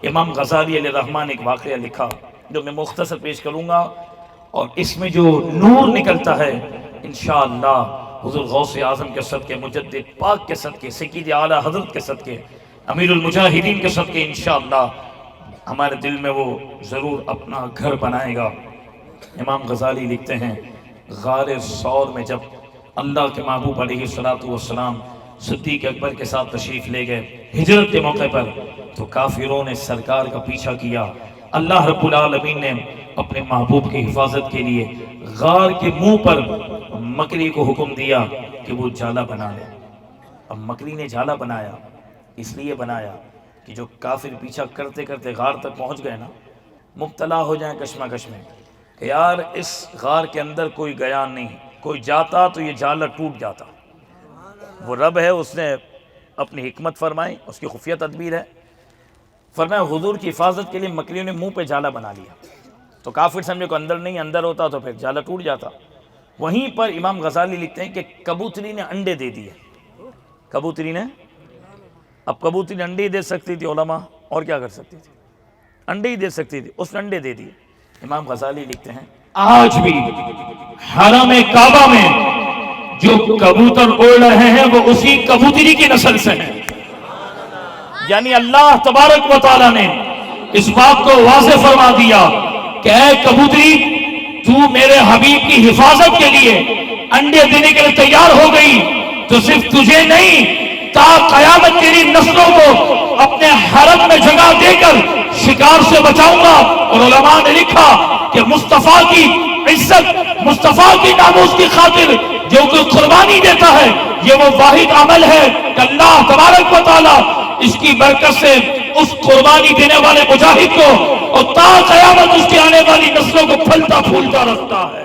امام غزالی علیہ الرحمٰن نے ایک واقعہ لکھا جو میں مختصر پیش کروں گا، اور اس میں جو نور نکلتا ہے انشاءاللہ حضور غوث اعظم کے صدقے، مجدد پاک کے صدقے، سید اعلیٰ حضرت کے صدقے، امیر المجاہدین کے صدقے انشاءاللہ ہمارے دل میں وہ ضرور اپنا گھر بنائے گا۔ امام غزالی لکھتے ہیں، غار ثور میں جب اللہ کے محبوب علیہ السلام صدیق اکبر کے ساتھ تشریف لے گئے ہجرت کے موقع پر، تو کافروں نے سرکار کا پیچھا کیا۔ اللہ رب العالمین نے اپنے محبوب کی حفاظت کے لیے غار کے منہ پر مکری کو حکم دیا کہ وہ جالا بنا لے۔ اب مکری نے جالا بنایا، اس لیے بنایا کہ جو کافر پیچھا کرتے کرتے غار تک پہنچ گئے نا، مبتلا ہو جائیں کشمکش میں کہ یار اس غار کے اندر کوئی گیا نہیں، کوئی جاتا تو یہ جالا ٹوٹ جاتا۔ وہ رب ہے، اس نے اپنی حکمت فرمائی، اس کی خفیہ تدبیر ہے، فرمایا حضور کی حفاظت کے لیے مکریوں نے منہ پہ جالا بنا لیا، تو کافر سمجھے کو اندر نہیں، اندر ہوتا تو پھر جالا ٹوٹ جاتا۔ وہیں پر امام غزالی لکھتے ہیں کہ کبوتری نے انڈے دے دیے۔ کبوتری نے، اب کبوتری انڈے دے سکتی تھی علماء، اور کیا کر سکتی تھی؟ انڈے ہی دے سکتی تھی، اس نے انڈے دے دیے۔ امام غزالی لکھتے ہیں آج بھی حرم کعبہ میں جو کبوتر اڑ رہے ہیں وہ اسی کبوتری کی نسل سے ہیں۔ یعنی اللہ تبارک و تعالیٰ نے اس بات کو واضح فرما دیا کہ اے کبوتری، تو میرے حبیب کی حفاظت کے لیے انڈے دینے کے لیے تیار ہو گئی، تو صرف تجھے نہیں تا قیامت تیری نسلوں کو اپنے حرم میں جگہ دے کر شکار سے بچاؤں گا۔ اور علماء نے لکھا کہ مصطفیٰ کی عزت، مصطفیٰ کی ناموس کی خاطر جو کوئی قربانی دیتا ہے، یہ وہ واحد عمل ہے کہ اللہ تبارک و تعالیٰ اس کی برکت سے اس قربانی دینے والے مجاہد کو اور تا قیامت اس کی آنے والی نسلوں کو پھلتا پھولتا رکھتا ہے۔